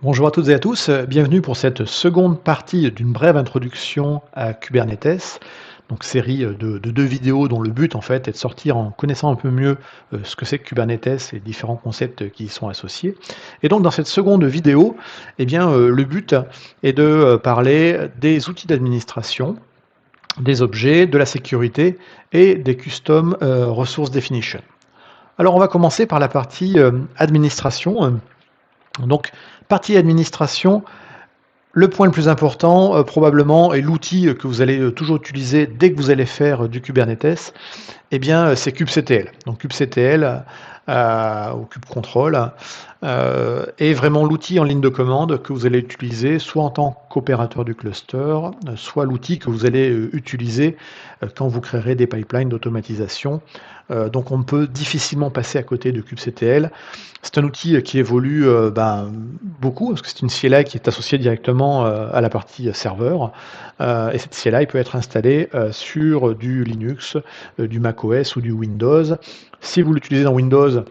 Bonjour à toutes et à tous, bienvenue pour cette seconde partie d'une brève introduction à Kubernetes. Donc série de 2 vidéos dont le but en fait est de sortir en connaissant un peu mieux ce que c'est que Kubernetes et les différents concepts qui y sont associés. Et donc dans cette seconde vidéo, eh bien, le but est de parler des outils d'administration, des objets, de la sécurité et des custom resource definition. Alors on va commencer par la partie administration. Donc partie administration, le point le plus important, probablement, et l'outil que vous allez toujours utiliser dès que vous allez faire du Kubernetes, eh bien, c'est kubectl. Donc kubectl ou kubectl est vraiment l'outil en ligne de commande que vous allez utiliser soit en tant qu'opérateur du cluster, soit l'outil que vous allez utiliser quand vous créerez des pipelines d'automatisation. Donc on peut difficilement passer à côté de kubectl. C'est un outil qui évolue beaucoup, parce que c'est une CLI qui est associée directement à la partie serveur. Et cette CLI peut être installée sur du Linux, du macOS ou du Windows. Si vous l'utilisez dans Windows,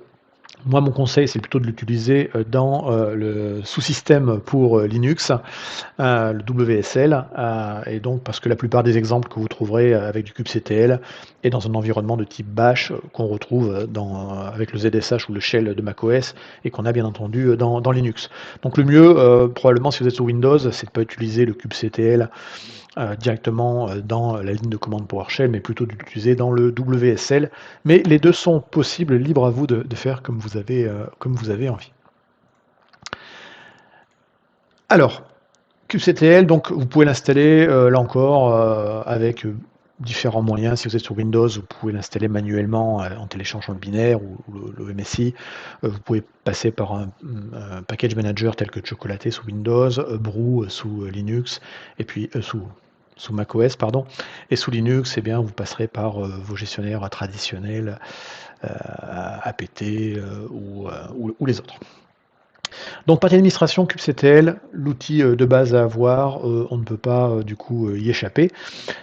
moi, mon conseil, c'est plutôt de l'utiliser dans le sous-système pour Linux, le WSL, et donc parce que la plupart des exemples que vous trouverez avec du kubectl est dans un environnement de type bash qu'on retrouve avec le ZSH ou le shell de macOS et qu'on a bien entendu dans Linux. Donc le mieux, probablement si vous êtes sur Windows, c'est de ne pas utiliser le kubectl directement dans la ligne de commande PowerShell, mais plutôt d'utiliser dans le WSL. Mais les deux sont possibles, libre à vous de faire comme vous avez envie. Alors, kubectl, donc vous pouvez l'installer là encore avec différents moyens. Si vous êtes sur Windows, vous pouvez l'installer manuellement en téléchargeant le binaire ou le MSI. Vous pouvez passer par un package manager tel que Chocolaté sous Windows, Brew sous Linux, et puis sous macOS, pardon. Et sous Linux, eh bien, vous passerez par vos gestionnaires traditionnels, apt ou les autres. Donc partie administration kubectl, l'outil de base à avoir, on ne peut pas du coup y échapper.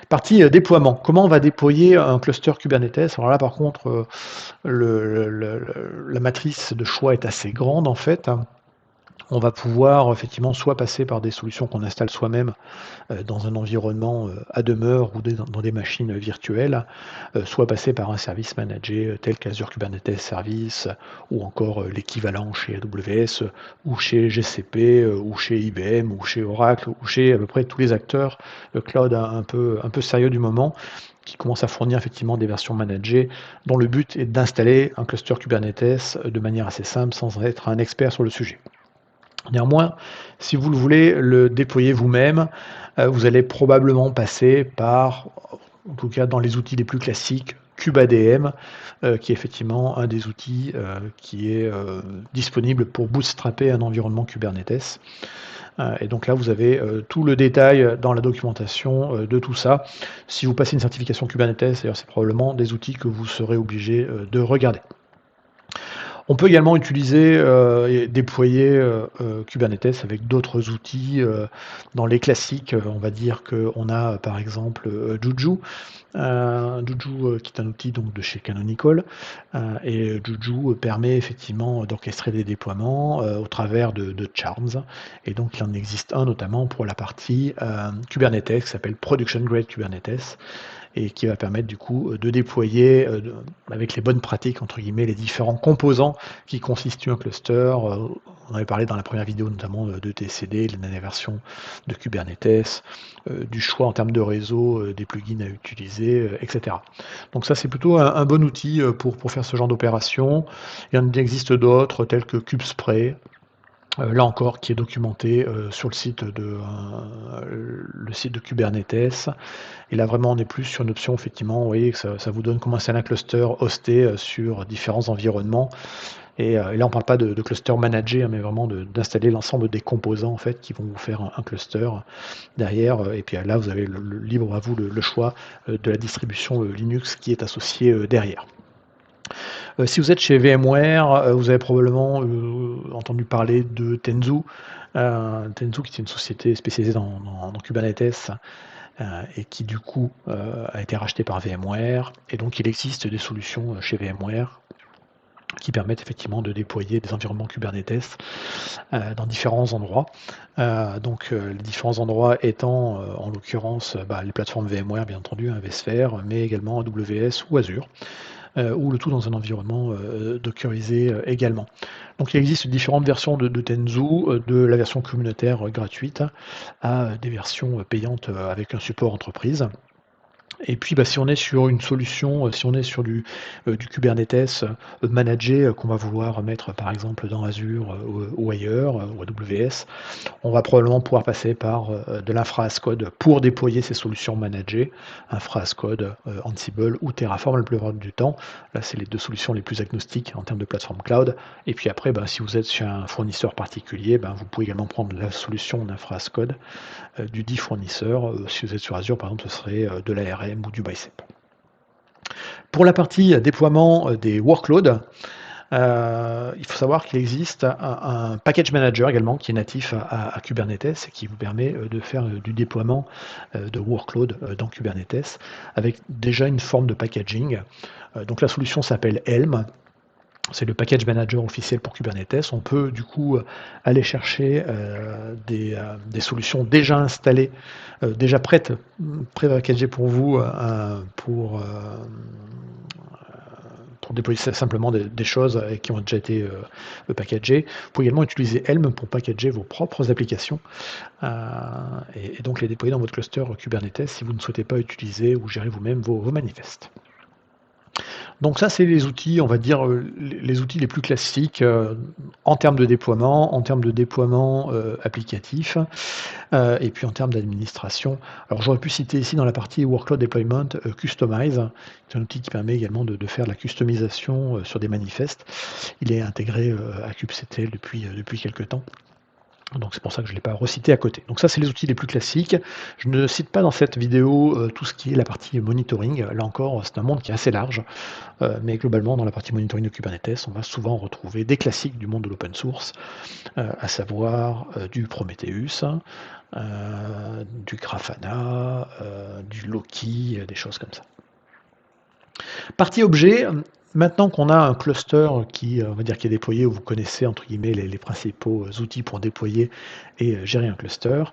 Partie déploiement, comment on va déployer un cluster Kubernetes? Alors là par contre, la matrice de choix est assez grande en fait. On va pouvoir effectivement soit passer par des solutions qu'on installe soi-même dans un environnement à demeure ou dans des machines virtuelles, soit passer par un service managé tel qu'Azure Kubernetes Service ou encore l'équivalent chez AWS ou chez GCP ou chez IBM ou chez Oracle ou chez à peu près tous les acteurs cloud un peu sérieux du moment qui commencent à fournir effectivement des versions managées dont le but est d'installer un cluster Kubernetes de manière assez simple sans être un expert sur le sujet. Néanmoins, si vous le voulez le déployer vous-même, vous allez probablement passer par, en tout cas dans les outils les plus classiques, KubeADM, qui est effectivement un des outils qui est disponible pour bootstrapper un environnement Kubernetes. Et donc là, vous avez tout le détail dans la documentation de tout ça. Si vous passez une certification Kubernetes, d'ailleurs, c'est probablement des outils que vous serez obligé de regarder. On peut également utiliser et déployer Kubernetes avec d'autres outils. Dans les classiques, on va dire qu'on a par exemple Juju, Juju qui est un outil donc, de chez Canonical. Et Juju permet effectivement d'orchestrer des déploiements au travers de Charms. Et donc il en existe un notamment pour la partie Kubernetes qui s'appelle Production Grade Kubernetes, et qui va permettre du coup de déployer avec les bonnes pratiques entre guillemets les différents composants qui constituent un cluster. On avait parlé dans la première vidéo notamment de TCD, de la dernière version de Kubernetes, du choix en termes de réseau, des plugins à utiliser, etc. Donc ça c'est plutôt un bon outil pour faire ce genre d'opération. Il y en existe d'autres tels que KubeSpray, là encore, qui est documenté sur le site de Kubernetes. Et là, vraiment, on est plus sur une option, effectivement, vous voyez que ça vous donne comment installer un cluster hosté sur différents environnements. Et là, on ne parle pas de cluster managé, hein, mais vraiment d'installer l'ensemble des composants en fait, qui vont vous faire un cluster derrière. Et puis là, vous avez libre à vous le choix de la distribution Linux qui est associée derrière. Si vous êtes chez VMware, vous avez probablement entendu parler de Tenzu. Tenzu qui est une société spécialisée dans Kubernetes et qui du coup a été racheté par VMware. Et donc il existe des solutions chez VMware qui permettent effectivement de déployer des environnements Kubernetes dans différents endroits. Les différents endroits étant en l'occurrence les plateformes VMware bien entendu, vSphere, mais également AWS ou Azure, ou le tout dans un environnement dockerisé également. Donc il existe différentes versions de Tenzu, de la version communautaire gratuite à des versions payantes avec un support entreprise. Et puis, si on est sur une solution, si on est sur du Kubernetes managé, qu'on va vouloir mettre par exemple dans Azure ou ailleurs, ou AWS, on va probablement pouvoir passer par de l'infra as code pour déployer ces solutions managées, infra as code, Ansible ou Terraform la plupart du temps. Là, c'est les deux solutions les plus agnostiques en termes de plateforme cloud. Et puis après, si vous êtes chez un fournisseur particulier, vous pouvez également prendre la solution d'infra as code du dit fournisseur. Si vous êtes sur Azure, par exemple, ce serait de l'ARM ou du Bicep. Pour la partie déploiement des workloads, il faut savoir qu'il existe un package manager également qui est natif à Kubernetes et qui vous permet de faire du déploiement de workload dans Kubernetes avec déjà une forme de packaging. Donc la solution s'appelle Helm. C'est le package manager officiel pour Kubernetes. On peut du coup aller chercher des solutions déjà installées, déjà prêtes, pré-packagées pour vous pour déployer simplement des choses qui ont déjà été packagées. Vous pouvez également utiliser Helm pour packager vos propres applications et donc les déployer dans votre cluster Kubernetes si vous ne souhaitez pas utiliser ou gérer vous-même vos manifestes. Donc ça, c'est les outils, on va dire, les outils les plus classiques en termes de déploiement, applicatif, et puis en termes d'administration. Alors j'aurais pu citer ici dans la partie Workload Deployment Customize, c'est un outil qui permet également de faire de la customisation sur des manifestes. Il est intégré à kubectl depuis quelques temps. Donc c'est pour ça que je ne l'ai pas recité à côté. Donc ça, c'est les outils les plus classiques. Je ne cite pas dans cette vidéo tout ce qui est la partie monitoring. Là encore, c'est un monde qui est assez large. Mais globalement, dans la partie monitoring de Kubernetes, on va souvent retrouver des classiques du monde de l'open source, à savoir du Prometheus, du Grafana, du Loki, des choses comme ça. Partie objet, maintenant qu'on a un cluster qui, on va dire, qui est déployé, où vous connaissez entre guillemets les principaux outils pour déployer et gérer un cluster,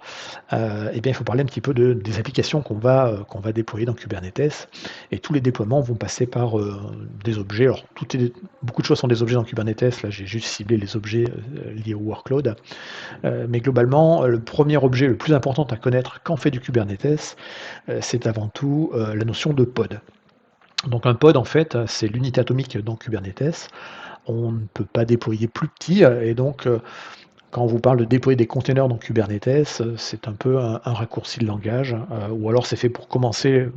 eh bien, il faut parler un petit peu des applications qu'on va déployer dans Kubernetes. Et tous les déploiements vont passer par des objets. Alors, beaucoup de choses sont des objets dans Kubernetes. Là, j'ai juste ciblé les objets liés au workload. Mais globalement, le premier objet le plus important à connaître quand on fait du Kubernetes, c'est avant tout la notion de pod. Donc un pod, en fait, c'est l'unité atomique dans Kubernetes. On ne peut pas déployer plus petit, et donc quand on vous parle de déployer des containers dans Kubernetes, c'est un peu un raccourci de langage, ou alors c'est fait pour commencer,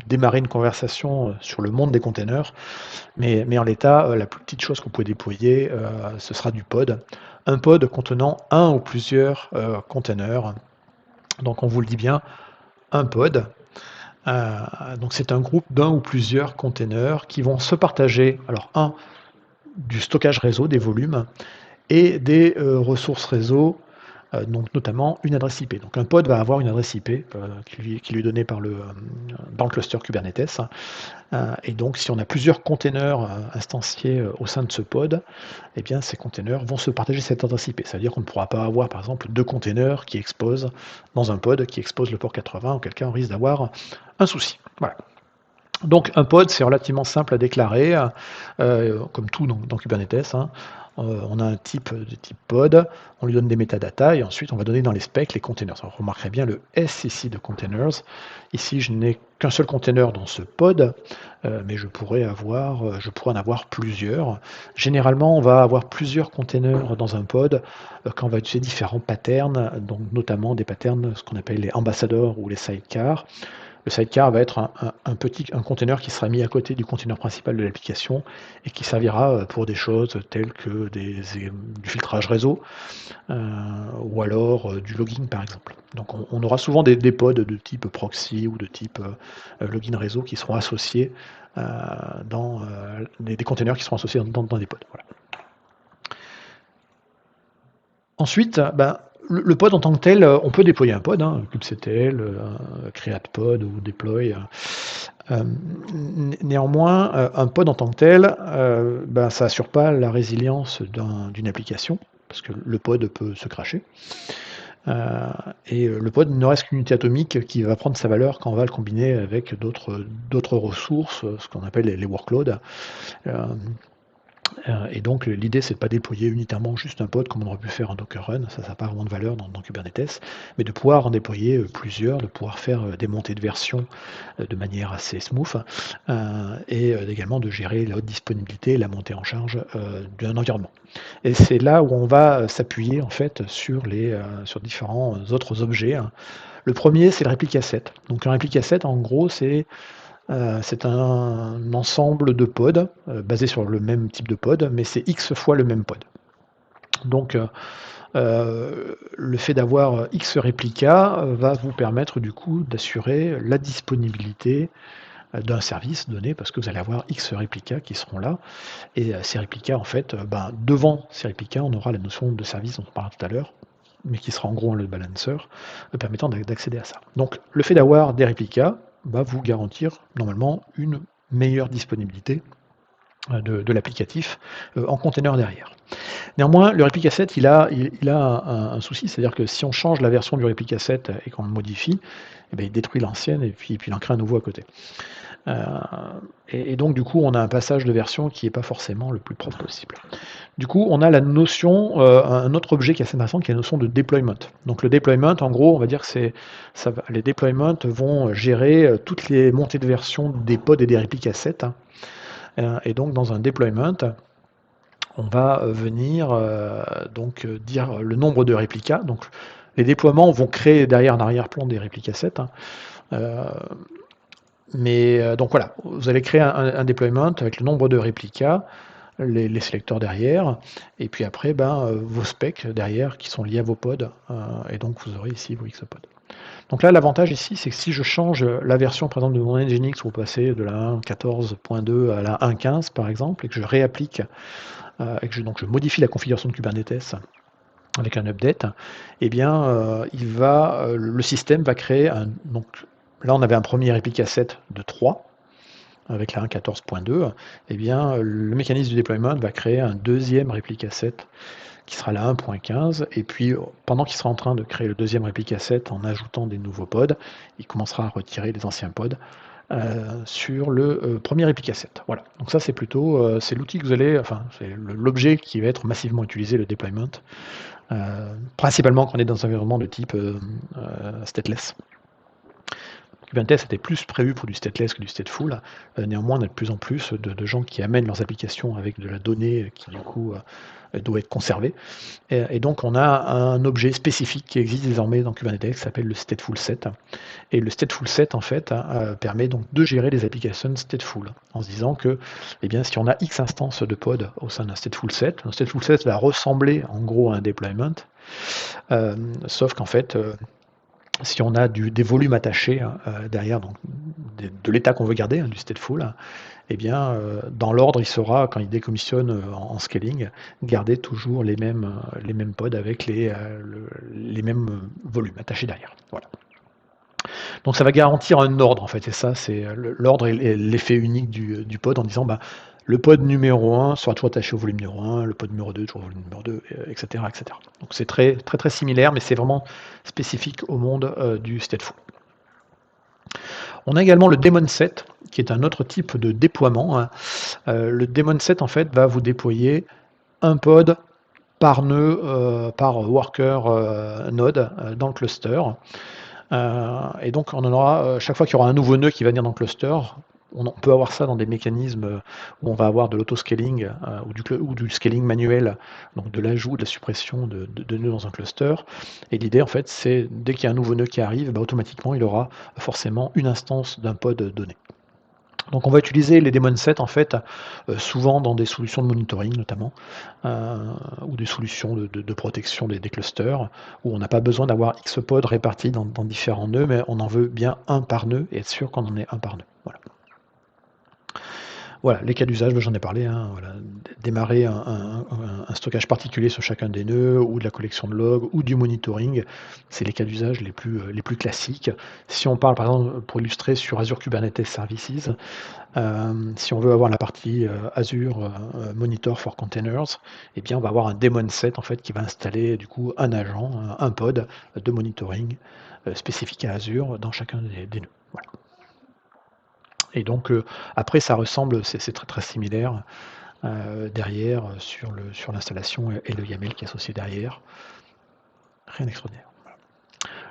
démarrer une conversation sur le monde des containers, mais en l'état, la plus petite chose que vous pouvez déployer, ce sera du pod. Un pod contenant un ou plusieurs containers. Donc on vous le dit bien, un pod. Donc c'est un groupe d'un ou plusieurs containers qui vont se partager, alors du stockage réseau, des volumes, et des ressources réseau, donc notamment une adresse IP. Donc un pod va avoir une adresse IP qui lui est donnée dans le cluster Kubernetes. Et donc si on a plusieurs containers instanciés au sein de ce pod, eh bien ces containers vont se partager cette adresse IP. Ça veut dire qu'on ne pourra pas avoir par exemple deux containers qui exposent dans un pod qui expose le port 80, auquel cas on risque d'avoir un souci. Voilà. Donc un pod, c'est relativement simple à déclarer, comme tout dans Kubernetes. On a un type de type pod, on lui donne des métadatas et ensuite on va donner dans les specs les containers. Alors, on remarquerait bien le S ici de containers. Ici, je n'ai qu'un seul container dans ce pod, mais je pourrais en avoir plusieurs. Généralement, on va avoir plusieurs containers dans un pod quand on va utiliser différents patterns, donc notamment des patterns, ce qu'on appelle les ambassadors ou les sidecars. Le sidecar va être un container qui sera mis à côté du container principal de l'application et qui servira pour des choses telles que du filtrage réseau ou alors du logging par exemple. Donc on aura souvent des pods de type proxy ou de type login réseau qui seront associés dans des containers qui seront associés dans des pods. Voilà. Ensuite, le pod en tant que tel, on peut déployer un pod, kubectl, create pod ou deploy. Néanmoins, un pod en tant que tel, ça assure pas la résilience d'une application, parce que le pod peut se crasher. Heu le pod ne reste qu'une unité atomique qui va prendre sa valeur quand on va le combiner avec d'autres ressources, ce qu'on appelle les workloads. Hem et donc l'idée, c'est de pas déployer unitairement juste un pod comme on aurait pu faire en Docker Run, ça n'a pas vraiment de valeur dans Kubernetes, mais de pouvoir en déployer, plusieurs, de pouvoir faire, des montées de version, de manière assez smooth, également de gérer la haute disponibilité et la montée en charge, d'un environnement. Et c'est là où on va, s'appuyer en fait sur différents autres objets, hein. Le premier, c'est le réplica set. Donc un réplica set, en gros, c'est un ensemble de pods, basé sur le même type de pod, mais c'est X fois le même pod. Donc, le fait d'avoir X réplicas, va vous permettre du coup d'assurer la disponibilité, d'un service donné, parce que vous allez avoir X réplicas qui seront là et ces réplicas en fait, devant ces réplicas, on aura la notion de service dont on parlait tout à l'heure, mais qui sera en gros un load balancer, permettant d'accéder à ça. Donc le fait d'avoir des réplicas va vous garantir normalement une meilleure disponibilité, de l'applicatif, en container derrière. Néanmoins, le réplica set, il a un souci, c'est-à-dire que si on change la version du réplica set et qu'on le modifie, eh beh, il détruit l'ancienne et puis il en crée un nouveau à côté. Heu donc du coup, on a un passage de version qui est pas forcément le plus propre possible. Du coup, on a la notion, un autre objet qui est assez intéressant, qui est la notion de deployment. Donc le deployment, en gros, on va dire que les deployments vont gérer, toutes les montées de version des pods et des répliques sets, hein. Et donc dans un deployment, on va, venir, dire le nombre de réplicas. Donc les déploiements vont créer derrière en arrière-plan des répliques sets, hein. Heu donc voilà, vous allez créer un deployment avec le nombre de réplicas, les sélecteurs derrière, et puis après, vos specs derrière qui sont liés à vos pods, et donc vous aurez ici vos Xpods. Donc là, l'avantage ici, c'est que si je change la version, par exemple, de mon Nginx pour passer de la 1.14.2 à la 1.15, par exemple, et que je réapplique, et que je modifie la configuration de Kubernetes avec un update, eh bien, le système va créer donc là, on avait un premier réplica set de 3 avec la 1.14.2, eh bien, le mécanisme de déploiement va créer un deuxième réplica set qui sera la 1.15, et puis pendant qu'il sera en train de créer le deuxième réplica set en ajoutant des nouveaux pods, il commencera à retirer les anciens pods sur le premier réplica set. Voilà, donc ça c'est plutôt c'est l'outil que vous allez, enfin c'est l'objet qui va être massivement utilisé, le deployment, principalement quand on est dans un environnement de type stateless. Kubernetes était plus prévu pour du stateless que du stateful. Néanmoins, on a de plus en plus de gens qui amènent leurs applications avec de la donnée qui, du coup, doit être conservée. Et donc, on a un objet spécifique qui existe désormais dans Kubernetes qui s'appelle le stateful set. Et le stateful set, en fait, permet donc de gérer les applications stateful, en se disant que, eh bien, si on a X instances de pod au sein d'un stateful set va ressembler en gros à un deployment, sauf qu'en fait, si on a des volumes attachés, derrière, donc de l'état qu'on veut garder, hein, du stateful, eh bien, dans l'ordre, il saura, quand il décommissionne, en scaling, garder toujours les mêmes pods avec les mêmes volumes attachés derrière. Voilà. Donc ça va garantir un ordre en fait, et ça c'est l'ordre et l'effet unique du pod, en disant le pod numéro 1 sera toujours attaché au volume numéro 1, le pod numéro 2 toujours au volume numéro 2, etc., etc. Donc c'est très, très, très similaire, mais c'est vraiment spécifique au monde du stateful. On a également le daemon set, qui est un autre type de déploiement, hein. Le daemon set en fait va vous déployer un pod par nœud, par worker node dans le cluster. Et donc on en aura, chaque fois qu'il y aura un nouveau nœud qui va venir dans le cluster, on peut avoir ça dans des mécanismes où on va avoir de l'autoscaling, ou du scaling manuel, donc de l'ajout, de la suppression de nœuds dans un cluster. Et l'idée en fait, c'est dès qu'il y a un nouveau nœud qui arrive, automatiquement il aura forcément une instance d'un pod donné. Donc on va utiliser les daemon sets en fait, souvent dans des solutions de monitoring notamment, ou des solutions de protection des clusters, où on n'a pas besoin d'avoir X pods répartis dans différents nœuds, mais on en veut bien un par nœud et être sûr qu'on en ait un par nœud. Voilà. Voilà, les cas d'usage, bah, j'en ai parlé, hein, voilà. Démarrer un stockage particulier sur chacun des nœuds ou de la collection de logs ou du monitoring, c'est les cas d'usage les plus classiques. Si on parle, par exemple, pour illustrer sur Azure Kubernetes Services, si on veut avoir la partie, Azure, Monitor for Containers, eh bien, on va avoir un daemon set, en fait, qui va installer, du coup, un agent, un pod de monitoring, spécifique à Azure dans chacun des nœuds. Voilà. Et donc, après ça ressemble, c'est très, très similaire, derrière, sur l'installation et le YAML qui est associé derrière. Rien d'extraordinaire.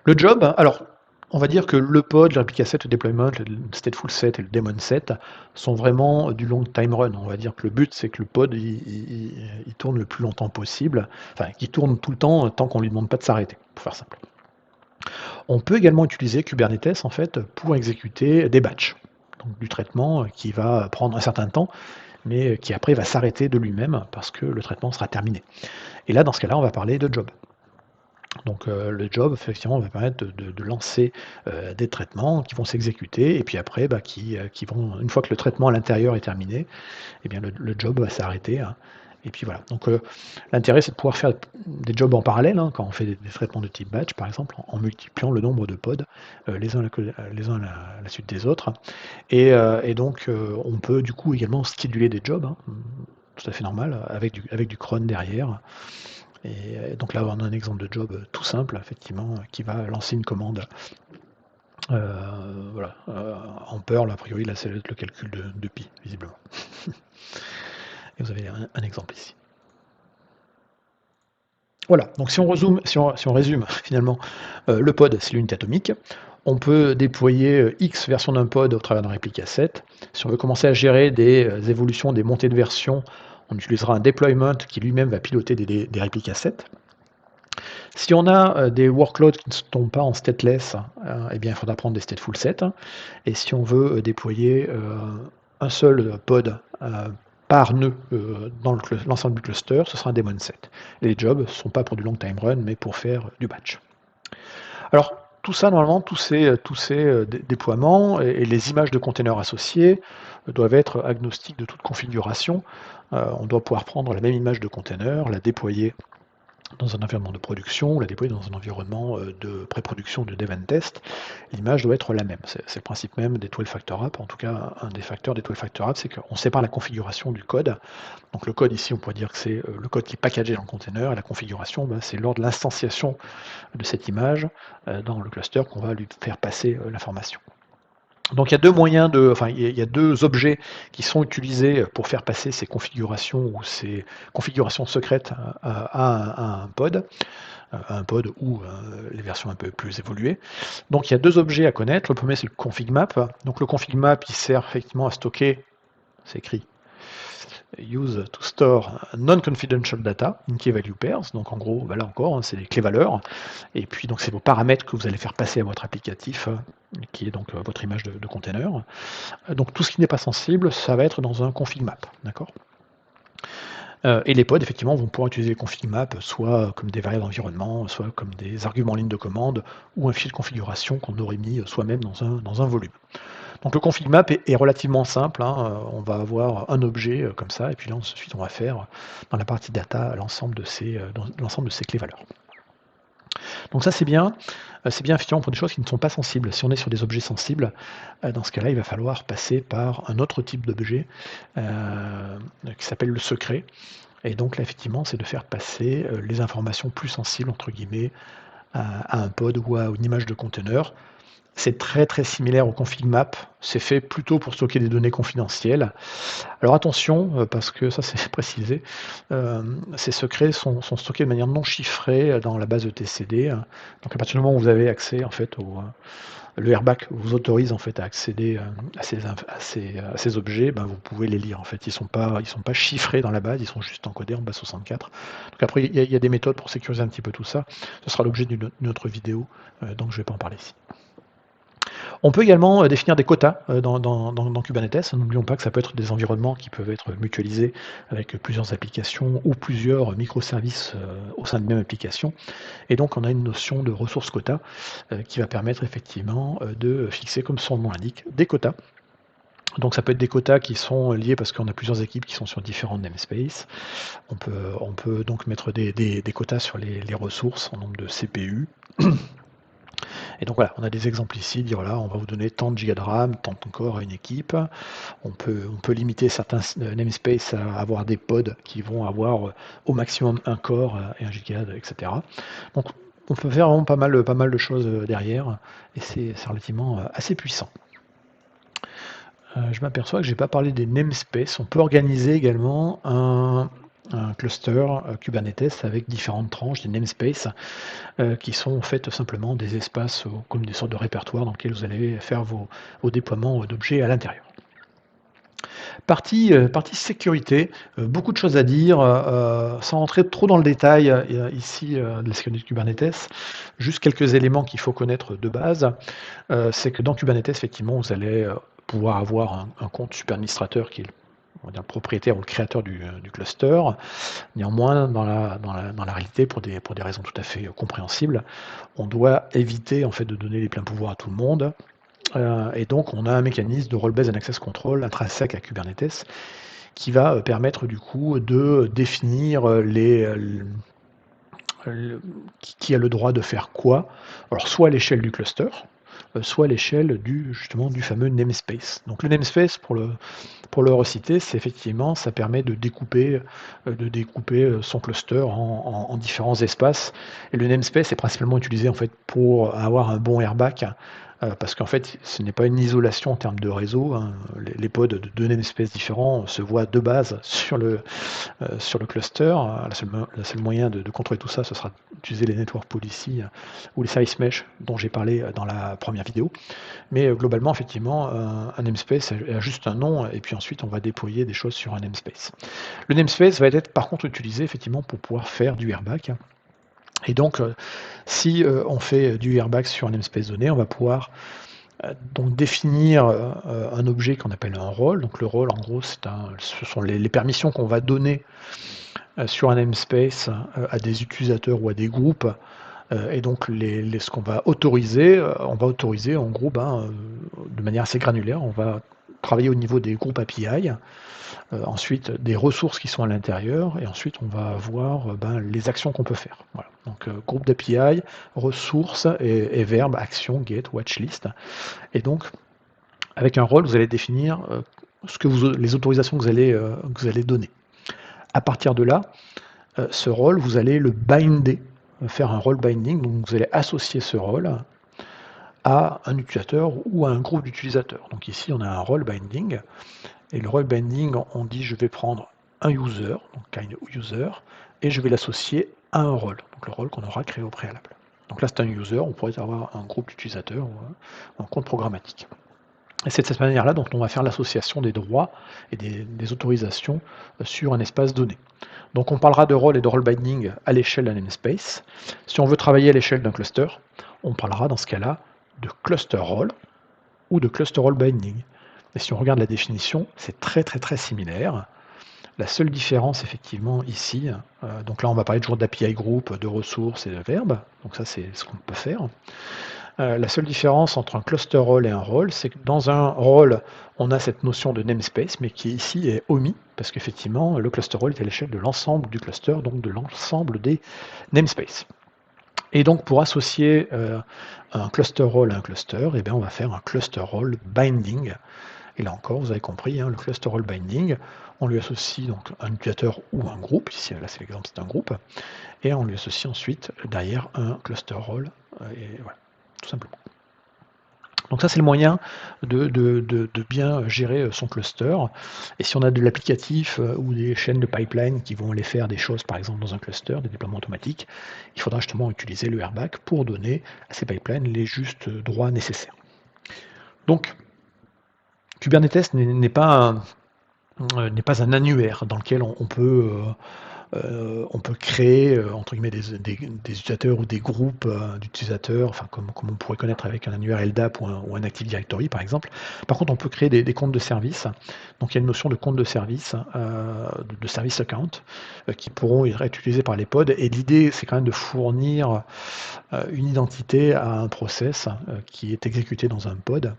Le job, alors, on va dire que le pod, le replica set, le deployment, le stateful set et le daemon set sont vraiment du long time run. On va dire que le but, c'est que le pod, il tourne le plus longtemps possible, enfin, qu'il tourne tout le temps, tant qu'on lui demande pas de s'arrêter, pour faire simple. On peut également utiliser Kubernetes, en fait, pour exécuter des batchs, donc du traitement, qui va prendre un certain temps, mais qui après va s'arrêter de lui-même parce que le traitement sera terminé. Et là, dans ce cas-là, on va parler de job. Donc le job, effectivement, va permettre de lancer des traitements qui vont s'exécuter et puis après, bah, qui vont, une fois que le traitement à l'intérieur est terminé, eh bien le job va s'arrêter, hein. Et puis voilà. Donc l'intérêt, c'est de pouvoir faire des jobs en parallèle, hein, quand on fait des traitements de type batch, par exemple, en multipliant le nombre de pods, les uns à la suite des autres. Et donc on peut du coup également scheduler des jobs, hein, tout à fait normal, avec du cron derrière. Et donc là, on a un exemple de job tout simple, effectivement, qui va lancer une commande. Voilà, en Perl, a priori, là, c'est le calcul de pi, visiblement. Et vous avez un exemple ici. Voilà, donc si on résume finalement, le pod, c'est l'unité atomique. On peut déployer X versions d'un pod au travers d'un réplica set. Si on veut commencer à gérer des évolutions, des montées de version, on utilisera un deployment qui lui-même va piloter des réplica sets. Si on a des workloads qui ne tombent pas en stateless, eh bien, il faudra prendre des stateful sets. Et si on veut déployer un seul pod par nœud dans l'ensemble du cluster, ce sera un daemon set. Les jobs ne sont pas pour du long time run, mais pour faire du batch. Alors, tout ça, normalement, tous ces déploiements et les images de containers associés doivent être agnostiques de toute configuration. On doit pouvoir prendre la même image de container, la déployer dans un environnement de production, la déployer dans un environnement de pré-production, de dev and test, l'image doit être la même. C'est le principe même des 12 factor apps. En tout cas, un des facteurs des 12 factor apps, c'est qu'on sépare la configuration du code. Donc le code ici, on pourrait dire que c'est le code qui est packagé dans le container, et la configuration, c'est lors de l'instanciation de cette image dans le cluster qu'on va lui faire passer l'information. Donc il y a deux moyens il y a deux objets qui sont utilisés pour faire passer ces configurations ou ces configurations secrètes à un pod ou les versions un peu plus évoluées. Donc il y a deux objets à connaître. Le premier, c'est le config map. Donc le config map, il sert effectivement à stocker, c'est écrit use to store non-confidential data in key value pairs. Donc en gros, là encore, hein, c'est les clés valeurs. Et puis donc c'est vos paramètres que vous allez faire passer à votre applicatif, qui est donc votre image de container. Donc tout ce qui n'est pas sensible, ça va être dans un config map, d'accord. Et les pods, effectivement, vont pouvoir utiliser les config maps soit comme des variables d'environnement, soit comme des arguments en ligne de commande, ou un fichier de configuration qu'on aurait mis soi-même dans un volume. Donc le config map est relativement simple, hein. On va avoir un objet comme ça, et puis là ensuite on va faire dans la partie data l'ensemble de ces clés valeurs. Donc ça c'est bien effectivement pour des choses qui ne sont pas sensibles. Si on est sur des objets sensibles, dans ce cas-là il va falloir passer par un autre type d'objet qui s'appelle le secret. Et donc là effectivement c'est de faire passer les informations plus sensibles entre guillemets à un pod ou à une image de conteneur. C'est très très similaire au config map, c'est fait plutôt pour stocker des données confidentielles. Alors attention, parce que ça c'est précisé, ces secrets sont stockés de manière non chiffrée dans la base etcd. Donc à partir du moment où vous avez accès en fait le airbag vous autorise en fait à accéder à ces objets, vous pouvez les lire en fait. Ils sont pas chiffrés dans la base, ils sont juste encodés en base 64. Donc après il y a des méthodes pour sécuriser un petit peu tout ça. Ce sera l'objet d'une autre vidéo, donc je ne vais pas en parler ici. On peut également définir des quotas dans Kubernetes. N'oublions pas que ça peut être des environnements qui peuvent être mutualisés avec plusieurs applications ou plusieurs microservices au sein de même application. Et donc on a une notion de ressource quota qui va permettre effectivement de fixer, comme son nom l'indique, des quotas Donc ça peut être des quotas qui sont liés parce qu'on a plusieurs équipes qui sont sur différents namespaces. On peut donc mettre des quotas sur les ressources en nombre de CPU. Et donc voilà, on a des exemples ici, dire voilà, on va vous donner tant de gigas de RAM, tant de corps à une équipe. On peut limiter certains namespaces à avoir des pods qui vont avoir au maximum un corps et un giga, etc. Donc on peut faire vraiment pas mal de choses derrière, et c'est relativement assez puissant. Je m'aperçois que je n'ai pas parlé des namespaces. On peut organiser également un cluster Kubernetes avec différentes tranches, des namespaces, qui sont en fait simplement des espaces comme des sortes de répertoires dans lesquels vous allez faire vos déploiements d'objets à l'intérieur. Partie sécurité, beaucoup de choses à dire, sans rentrer trop dans le détail ici de la sécurité de Kubernetes. Juste quelques éléments qu'il faut connaître de base. C'est que dans Kubernetes, effectivement, vous allez pouvoir avoir un compte super administrateur qui est on va dire, le propriétaire ou le créateur du cluster. Néanmoins, dans la réalité, pour des raisons tout à fait compréhensibles, on doit éviter en fait de donner les pleins pouvoirs à tout le monde. Et donc, on a un mécanisme de role-based and access control intrinsèque à Kubernetes qui va permettre du coup de définir qui a le droit de faire quoi. Alors, soit à l'échelle du cluster, soit à l'échelle justement du fameux namespace. Donc, le namespace, pour le reciter, c'est effectivement, ça permet de découper son cluster en différents espaces. Et le namespace est principalement utilisé en fait pour avoir un bon airbag. Parce qu'en fait, ce n'est pas une isolation en termes de réseau, hein. Les pods de deux namespaces différents se voient de base sur le cluster. Le seul moyen de contrôler tout ça, ce sera d'utiliser les network policy ou les service mesh dont j'ai parlé dans la première vidéo. Mais globalement, effectivement, un namespace a juste un nom, et puis ensuite on va déployer des choses sur un namespace. Le namespace va être par contre utilisé effectivement pour pouvoir faire du airbag. Et donc, si on fait du airbag sur un namespace donné, on va pouvoir donc définir un objet qu'on appelle un role. Donc le role, en gros, ce sont les permissions qu'on va donner sur un namespace à des utilisateurs ou à des groupes. Et donc ce qu'on va autoriser, en gros de manière assez granulaire. On va travailler au niveau des groupes API, ensuite des ressources qui sont à l'intérieur, et ensuite on va voir les actions qu'on peut faire. Voilà. Donc groupe d'API, ressources et verbes, action, get, watchlist. Et donc avec un rôle, vous allez définir les autorisations que vous allez donner. À partir de là, ce rôle, vous allez le binder, faire un role binding, donc vous allez associer ce rôle à un utilisateur ou à un groupe d'utilisateurs. Donc ici, on a un role binding, et le role binding, on dit je vais prendre un user, donc kind user, et je vais l'associer à un rôle, donc le rôle qu'on aura créé au préalable. Donc là, c'est un user, on pourrait avoir un groupe d'utilisateurs ou un compte programmatique. Et c'est de cette manière-là dont on va faire l'association des droits et des autorisations sur un espace donné. Donc on parlera de rôle et de role binding à l'échelle d'un namespace. Si on veut travailler à l'échelle d'un cluster, on parlera dans ce cas-là de cluster role ou de cluster role binding. Et si on regarde la définition, c'est très très très similaire. La seule différence effectivement ici, donc là on va parler toujours d'API group, de ressources et de verbes, donc ça c'est ce qu'on peut faire. La seule différence entre un cluster role et un role, c'est que dans un role, on a cette notion de namespace, mais qui ici est omis, parce qu'effectivement, le cluster role est à l'échelle de l'ensemble du cluster, donc de l'ensemble des namespaces. Et donc, pour associer un cluster role à un cluster, eh bien, on va faire un cluster role binding. Et là encore, vous avez compris, hein, le cluster role binding, on lui associe donc un utilisateur ou un groupe, ici là c'est l'exemple, c'est un groupe, et on lui associe ensuite derrière un cluster role, et voilà, tout simplement. Donc ça, c'est le moyen de bien gérer son cluster. Et si on a de l'applicatif ou des chaînes de pipeline qui vont aller faire des choses, par exemple dans un cluster, des déploiements automatiques, il faudra justement utiliser le airbag pour donner à ces pipelines les justes droits nécessaires. Donc, Kubernetes n'est pas un annuaire dans lequel on peut créer entre guillemets des utilisateurs ou des groupes d'utilisateurs, enfin comme on pourrait connaître avec un annuaire LDAP ou un Active Directory par exemple. Par contre, on peut créer des comptes de service. Donc il y a une notion de compte de service, de service account, qui pourront être utilisés par les pods. Et l'idée, c'est quand même de fournir une identité à un process qui est exécuté dans un pod.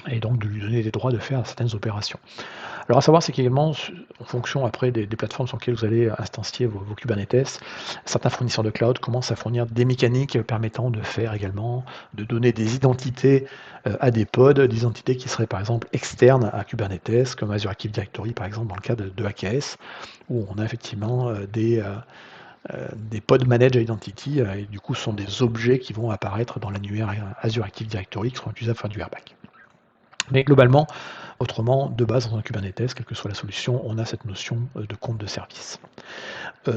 et donc de lui donner des droits de faire certaines opérations. Alors à savoir, c'est qu'également, en fonction après des plateformes sur lesquelles vous allez instancier vos Kubernetes, certains fournisseurs de cloud commencent à fournir des mécaniques permettant de faire également, de donner des identités à des pods, des identités qui seraient par exemple externes à Kubernetes, comme Azure Active Directory par exemple dans le cas de AKS, où on a effectivement des pod manage identity, et du coup ce sont des objets qui vont apparaître dans l'annuaire Azure Active Directory qui seront utilisés pour faire du airbag. Mais globalement, autrement, de base, dans un Kubernetes, quelle que soit la solution, on a cette notion de compte de service.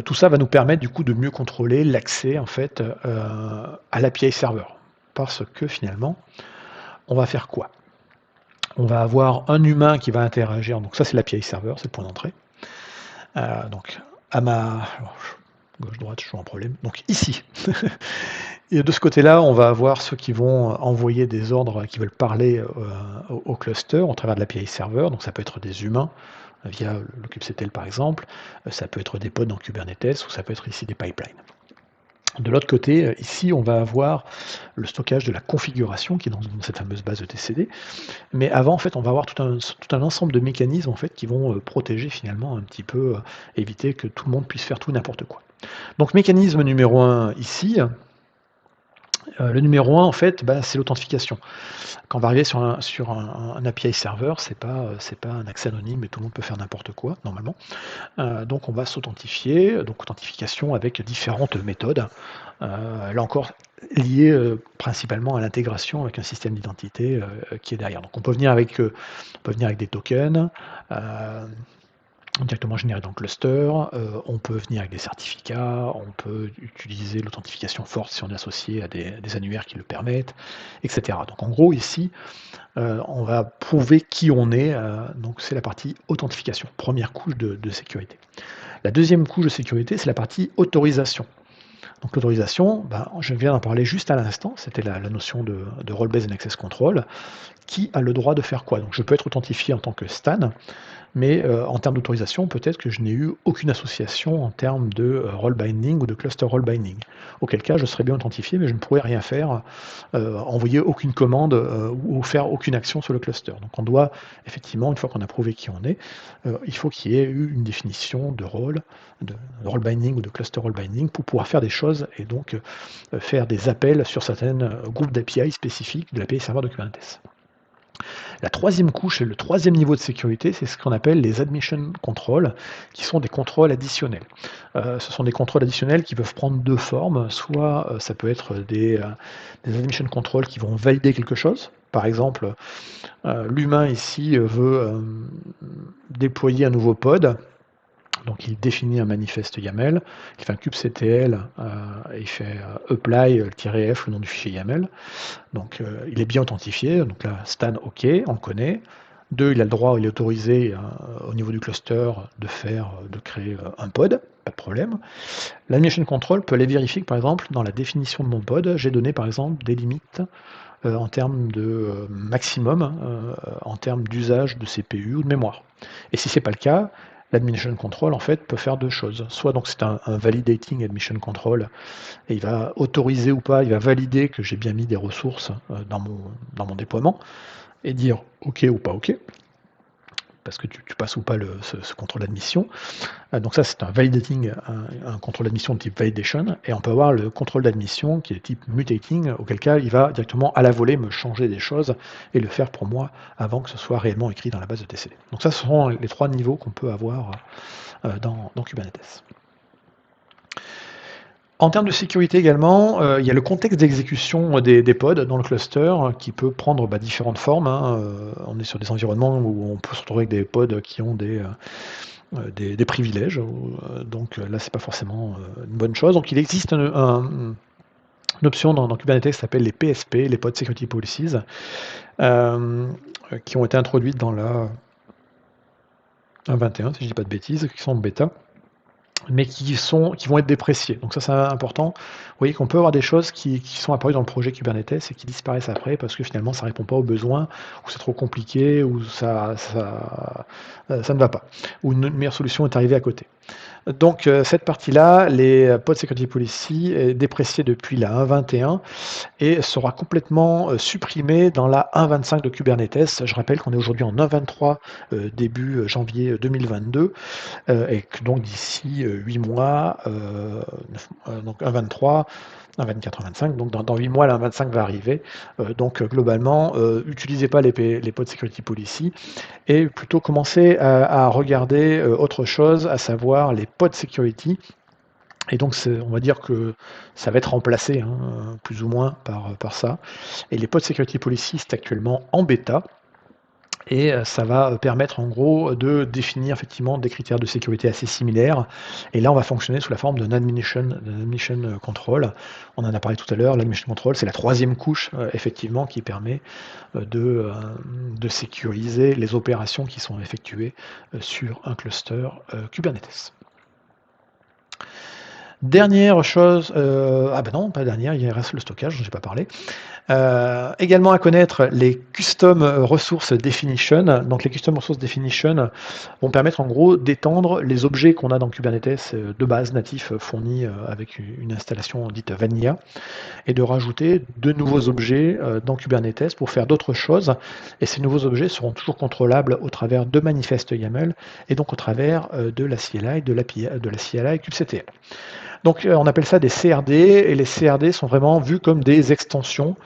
Tout ça va nous permettre du coup de mieux contrôler l'accès en fait à l'API serveur. Parce que finalement, on va faire quoi? On va avoir un humain qui va interagir, donc ça c'est l'API serveur, c'est le point d'entrée. Donc à ma gauche-droite, je suis en problème. Donc ici. Et de ce côté-là, on va avoir ceux qui vont envoyer des ordres, qui veulent parler au cluster au travers de l'API serveur. Donc ça peut être des humains via le kubectl par exemple, ça peut être des pods dans Kubernetes ou ça peut être ici des pipelines. De l'autre côté, ici, on va avoir le stockage de la configuration qui est dans cette fameuse base de etcd. Mais avant, en fait, on va avoir tout un ensemble de mécanismes en fait, qui vont protéger finalement un petit peu, éviter que tout le monde puisse faire tout n'importe quoi. Donc mécanisme numéro 1 ici, le numéro 1 en fait, c'est l'authentification. Quand on va arriver sur un API serveur, c'est pas un accès anonyme et tout le monde peut faire n'importe quoi normalement. Donc on va s'authentifier, donc authentification avec différentes méthodes, là encore liées principalement à l'intégration avec un système d'identité qui est derrière. Donc on peut venir avec des tokens, directement généré dans le cluster, on peut venir avec des certificats, on peut utiliser l'authentification forte si on est associé à des annuaires qui le permettent, etc. Donc en gros ici, on va prouver qui on est, donc c'est la partie authentification, première couche de sécurité. La deuxième couche de sécurité, c'est la partie autorisation. Donc l'autorisation, je viens d'en parler juste à l'instant, c'était la notion de Role-Based and Access Control, qui a le droit de faire quoi? Donc je peux être authentifié en tant que Stan, mais en termes d'autorisation, peut-être que je n'ai eu aucune association en termes de role binding ou de cluster role binding. Auquel cas, je serais bien authentifié, mais je ne pourrais rien faire, envoyer aucune commande ou faire aucune action sur le cluster. Donc on doit, effectivement, une fois qu'on a prouvé qui on est, il faut qu'il y ait eu une définition de role binding ou de cluster role binding pour pouvoir faire des choses et donc faire des appels sur certains groupes d'API spécifiques de l'API serveur de Kubernetes. La troisième couche et le troisième niveau de sécurité, c'est ce qu'on appelle les admission controls, qui sont des contrôles additionnels. Ce sont des contrôles additionnels qui peuvent prendre deux formes. Soit ça peut être des admission controls qui vont valider quelque chose. Par exemple, l'humain ici veut déployer un nouveau pod. Donc il définit un manifeste YAML, il fait un kubectl, et il fait apply-f, le nom du fichier YAML. Donc il est bien authentifié, donc là Stan OK, on le connaît. 2, il a le droit, il est autorisé au niveau du cluster de créer un pod, pas de problème. L'admission control peut aller vérifier que par exemple dans la définition de mon pod, j'ai donné par exemple des limites en termes de maximum, en termes d'usage de CPU ou de mémoire. Et si ce n'est pas le cas, l'admission control en fait peut faire deux choses. Soit donc c'est un validating admission control et il va autoriser ou pas, il va valider que j'ai bien mis des ressources dans mon déploiement et dire OK ou pas OK, parce que tu passes ou pas ce contrôle d'admission. Donc ça c'est un validating, un contrôle d'admission de type validation, et on peut avoir le contrôle d'admission qui est de type mutating, auquel cas il va directement à la volée me changer des choses et le faire pour moi avant que ce soit réellement écrit dans la base de etcd. Donc ça ce sont les trois niveaux qu'on peut avoir dans Kubernetes. En termes de sécurité également, il y a le contexte d'exécution des pods dans le cluster qui peut prendre différentes formes. On est sur des environnements où on peut se retrouver avec des pods qui ont des privilèges. Donc là, c'est pas forcément une bonne chose. Donc il existe une option dans Kubernetes qui s'appelle les PSP, les Pod Security Policies, qui ont été introduites dans la 1.21, si je dis pas de bêtises, qui sont en bêta. mais qui vont être dépréciés. Donc ça, c'est important. Vous voyez qu'on peut avoir des choses qui sont apparues dans le projet Kubernetes et qui disparaissent après parce que finalement, ça répond pas aux besoins, ou c'est trop compliqué, ou ça ne va pas, ou une meilleure solution est arrivée à côté. Donc cette partie-là, les Pod Security Policy est dépréciée depuis la 1.21 et sera complètement supprimée dans la 1.25 de Kubernetes. Je rappelle qu'on est aujourd'hui en 1.23 début janvier 2022 et que donc d'ici 8 mois, donc 1.23, 1.24, 1.25, donc dans 8 mois, la 1.25 va arriver. Donc globalement, utilisez pas les Pod Security Policy et plutôt commencer à regarder autre chose, à savoir les Pod Security. Et donc, on va dire que ça va être remplacé, hein, plus ou moins, par ça. Et les Pod Security Policy, c'est actuellement en bêta. Et ça va permettre en gros de définir effectivement des critères de sécurité assez similaires. Et là, on va fonctionner sous la forme d'un admission control. On en a parlé tout à l'heure. L'admission control, c'est la troisième couche effectivement qui permet de sécuriser les opérations qui sont effectuées sur un cluster Kubernetes. Dernière chose, ah ben non, pas dernière, il reste le stockage, dont je n'ai pas parlé. Également à connaître les Custom Resource Definition. Donc les Custom Resource Definition vont permettre en gros d'étendre les objets qu'on a dans Kubernetes de base natifs fournis avec une installation dite Vanilla et de rajouter de nouveaux objets dans Kubernetes pour faire d'autres choses. Et ces nouveaux objets seront toujours contrôlables au travers de manifestes YAML et donc au travers de la CLI, de la CLI kubectl. Donc on appelle ça des CRD, et les CRD sont vraiment vus comme des extensions.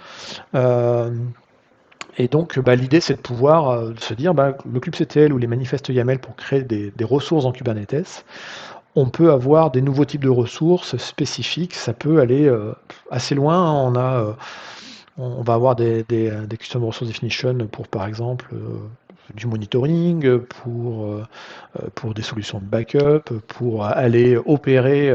Et donc l'idée c'est de pouvoir se dire le kubectl ou les manifestes YAML pour créer des ressources en Kubernetes. On peut avoir des nouveaux types de ressources spécifiques, ça peut aller assez loin. On va avoir des Custom Resource Definition pour par exemple du monitoring, pour des solutions de backup, pour aller opérer,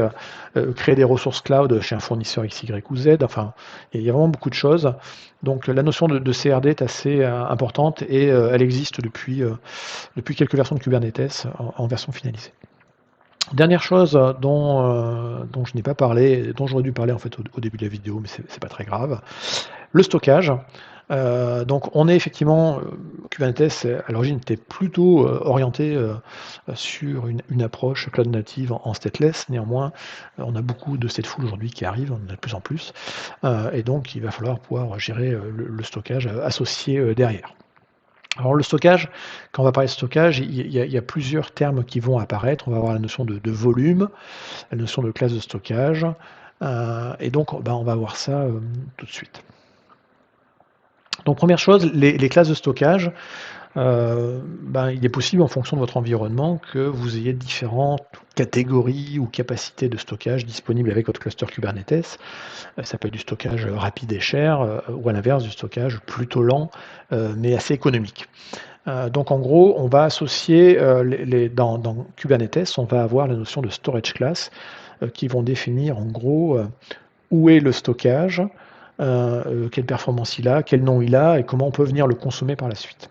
créer des ressources cloud chez un fournisseur X, Y ou Z. Enfin, il y a vraiment beaucoup de choses. Donc la notion de CRD est assez importante et elle existe depuis quelques versions de Kubernetes en version finalisée. Dernière chose dont je n'ai pas parlé, dont j'aurais dû parler en fait au début de la vidéo, mais c'est pas très grave, le stockage. Donc on est effectivement, Kubernetes à l'origine était plutôt orienté sur une approche cloud native en stateless. Néanmoins, on a beaucoup de stateful aujourd'hui qui arrivent, on en a de plus en plus, et donc il va falloir pouvoir gérer le stockage associé derrière. Alors le stockage, quand on va parler de stockage, il y a plusieurs termes qui vont apparaître. On va avoir la notion de volume, la notion de classe de stockage, et donc on va voir ça tout de suite. Donc première chose, les classes de stockage, il est possible en fonction de votre environnement que vous ayez différentes catégories ou capacités de stockage disponibles avec votre cluster Kubernetes. Ça peut être du stockage rapide et cher, ou à l'inverse du stockage plutôt lent mais assez économique. Donc en gros, on va associer dans Kubernetes, on va avoir la notion de storage class qui vont définir en gros où est le stockage, quelle performance il a, quel nom il a et comment on peut venir le consommer par la suite.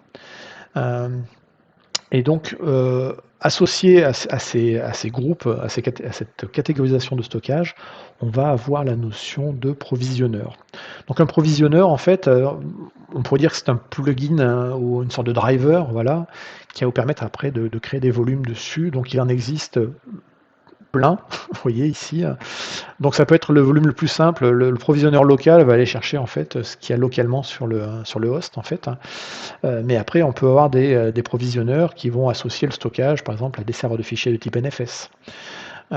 Et donc, associé à ces groupes, à cette catégorisation de stockage, on va avoir la notion de provisionneur. Donc un provisionneur, en fait, on pourrait dire que c'est un plugin ou une sorte de driver, voilà, qui va vous permettre après de créer des volumes dessus. Donc il en existe plein, vous voyez ici. Donc ça peut être le volume le plus simple. Le provisionneur local va aller chercher en fait ce qu'il y a localement sur le host en fait. Mais après on peut avoir des provisionneurs qui vont associer le stockage par exemple à des serveurs de fichiers de type NFS. Ou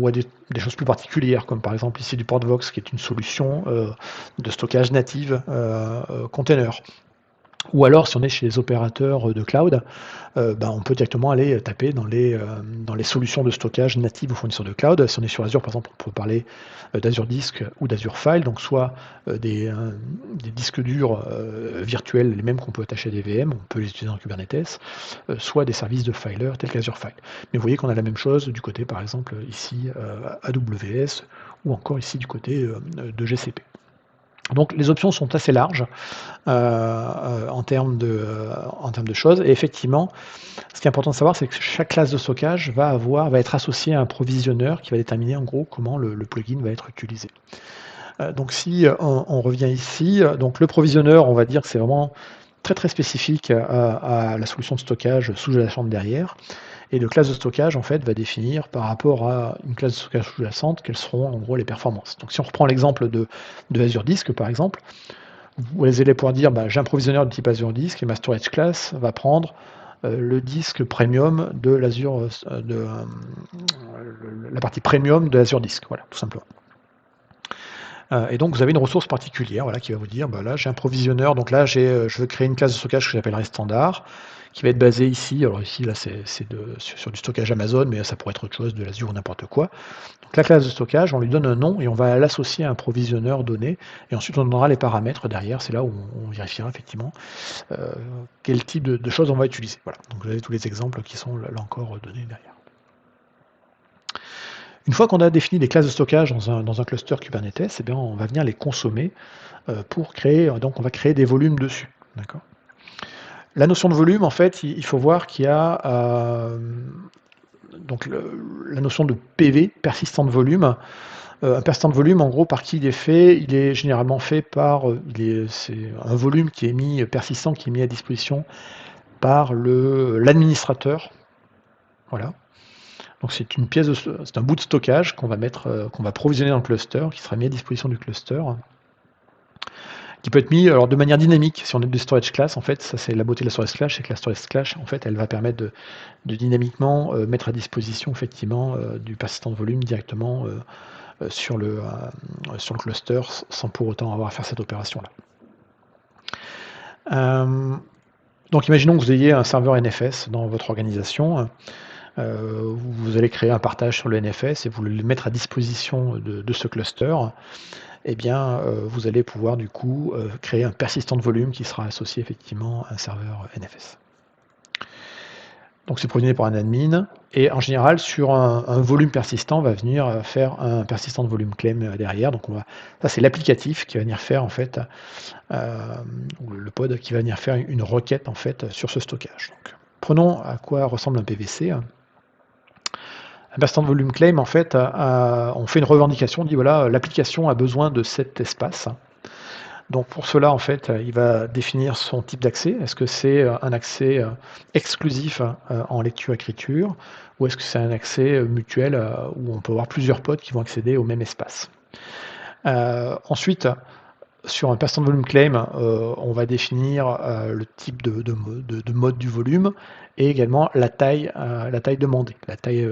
à des choses plus particulières comme par exemple ici du Portvox qui est une solution de stockage native container. Ou alors, si on est chez les opérateurs de cloud, on peut directement aller taper dans les solutions de stockage natives aux fournisseurs de cloud. Si on est sur Azure, par exemple, on peut parler d'Azure Disk ou d'Azure File, donc soit des disques durs virtuels, les mêmes qu'on peut attacher à des VM, on peut les utiliser dans Kubernetes, soit des services de filer tels qu'Azure File. Mais vous voyez qu'on a la même chose du côté, par exemple, ici, AWS, ou encore ici du côté de GCP. Donc les options sont assez larges en termes de choses. Et effectivement, ce qui est important de savoir, c'est que chaque classe de stockage va être associée à un provisionneur qui va déterminer en gros comment le plugin va être utilisé. Donc si on revient ici, donc le provisionneur, on va dire que c'est vraiment très très spécifique à la solution de stockage sous-jacente derrière. Et le classe de stockage, en fait, va définir par rapport à une classe de stockage sous-jacente quelles seront en gros les performances. Donc si on reprend l'exemple de Azure Disk par exemple, vous allez pouvoir dire bah, j'ai un provisionneur de type Azure Disk et ma storage class va prendre le disque premium de l'Azure, la partie premium de Azure Disk, voilà, tout simplement. Et donc vous avez une ressource particulière voilà, qui va vous dire bah là j'ai un provisionneur, donc là je veux créer une classe de stockage que j'appellerai standard, qui va être basée ici. Alors ici là c'est sur du stockage Amazon, mais ça pourrait être autre chose, de l'Azure ou n'importe quoi. Donc la classe de stockage, on lui donne un nom et on va l'associer à un provisionneur donné, et ensuite on donnera les paramètres derrière, c'est là où on vérifiera effectivement quel type de choses on va utiliser. Voilà, donc vous avez tous les exemples qui sont là encore donnés derrière. Une fois qu'on a défini des classes de stockage dans un cluster Kubernetes, eh bien, on va venir les consommer pour créer, donc on va créer des volumes dessus. D'accord. La notion de volume, en fait, il faut voir qu'il y a donc la notion de PV, persistant de volume. Un persistant de volume, en gros, par qui il est fait? Il est généralement fait par, c'est un volume qui est mis, persistant, qui est mis à disposition par l'administrateur. Voilà. Donc c'est une pièce, c'est un bout de stockage qu'on va mettre, qu'on va provisionner dans le cluster, qui sera mis à disposition du cluster, qui peut être mis alors de manière dynamique. Si on a des storage class, en fait, ça c'est la beauté de la storage class, c'est que la storage class, en fait, elle va permettre de dynamiquement mettre à disposition effectivement du persistant de volume directement sur le cluster, sans pour autant avoir à faire cette opération là. Donc imaginons que vous ayez un serveur NFS dans votre organisation. Vous allez créer un partage sur le NFS et vous le mettre à disposition de ce cluster. Eh bien, vous allez pouvoir du coup créer un persistant de volume qui sera associé effectivement à un serveur NFS. Donc c'est provisionné par un admin, et en général sur un volume persistant, on va venir faire un persistant de volume claim derrière. Donc ça c'est l'applicatif qui va venir faire en fait, ou le pod qui va venir faire une requête en fait sur ce stockage. Donc, prenons à quoi ressemble un PVC. Un persistant de volume claim, en fait, on fait une revendication, on dit voilà, l'application a besoin de cet espace. Donc pour cela, en fait, il va définir son type d'accès. Est-ce que c'est un accès exclusif en lecture-écriture, ou est-ce que c'est un accès mutuel où on peut avoir plusieurs pods qui vont accéder au même espace? Ensuite, sur un persistant de volume claim, on va définir le type de mode du volume et également la taille demandée, la taille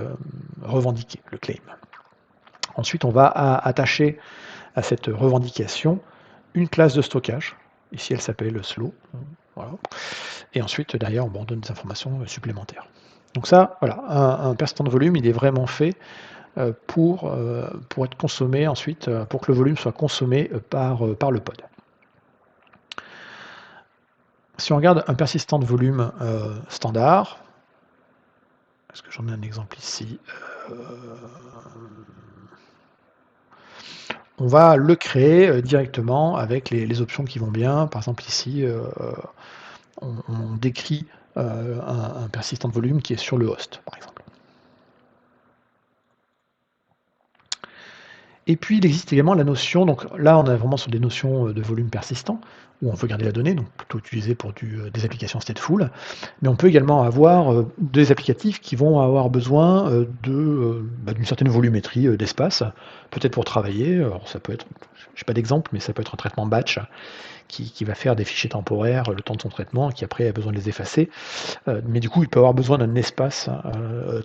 revendiquée, le claim. Ensuite, on va attacher à cette revendication une classe de stockage. Ici, elle s'appelle slow. Voilà. Et ensuite, derrière, on donne des informations supplémentaires. Donc ça, voilà, un persistant de volume, il est vraiment fait pour être consommé ensuite, pour que le volume soit consommé par le pod. Si on regarde un persistant de volume standard, est-ce que j'en ai un exemple ici? On va le créer directement avec les options qui vont bien. Par exemple ici, on décrit un persistant de volume qui est sur le host, par exemple. Et puis il existe également la notion, donc là on est vraiment sur des notions de volume persistant, où on veut garder la donnée, donc plutôt utilisé pour des applications stateful, mais on peut également avoir des applicatifs qui vont avoir besoin d'une certaine volumétrie d'espace, peut-être pour travailler. Alors ça peut être, je n'ai pas d'exemple, mais ça peut être un traitement batch qui va faire des fichiers temporaires le temps de son traitement, qui après a besoin de les effacer. Mais du coup, il peut avoir besoin d'un espace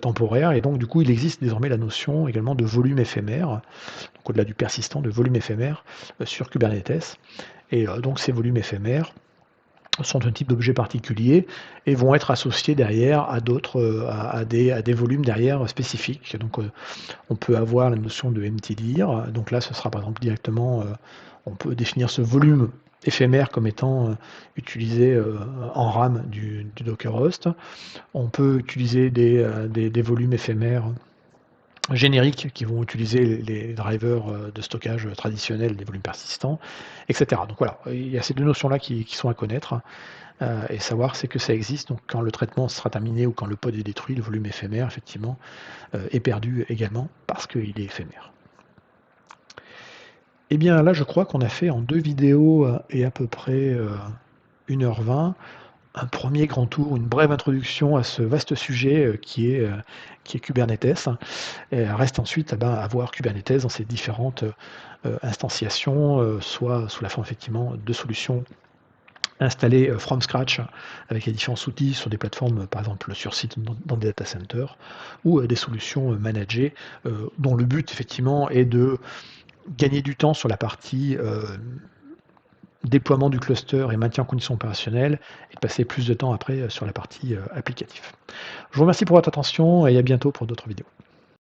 temporaire, et donc du coup, il existe désormais la notion également de volume éphémère, donc au-delà du persistant, de volume éphémère sur Kubernetes. Et donc ces volumes éphémères sont un type d'objet particulier et vont être associés derrière à d'autres, à des volumes derrière spécifiques. Donc on peut avoir la notion de mtdir, donc là ce sera par exemple directement, on peut définir ce volume éphémère comme étant utilisé en RAM du Docker host. On peut utiliser des volumes éphémères génériques qui vont utiliser les drivers de stockage traditionnels des volumes persistants, etc. Donc voilà, il y a ces deux notions-là qui sont à connaître et savoir c'est que ça existe. Donc quand le traitement sera terminé ou quand le pod est détruit, le volume éphémère, effectivement, est perdu également parce qu'il est éphémère. Eh bien là, je crois qu'on a fait en 2 vidéos et à peu près 1h20 un premier grand tour, une brève introduction à ce vaste sujet qui est Kubernetes. Et reste ensuite à voir Kubernetes dans ses différentes instanciations, soit sous la forme effectivement de solutions installées from scratch avec les différents outils sur des plateformes, par exemple sur site dans des data centers, ou des solutions managées dont le but effectivement est de gagner du temps sur la partie déploiement du cluster et maintien en condition opérationnelle et de passer plus de temps après sur la partie applicative. Je vous remercie pour votre attention et à bientôt pour d'autres vidéos.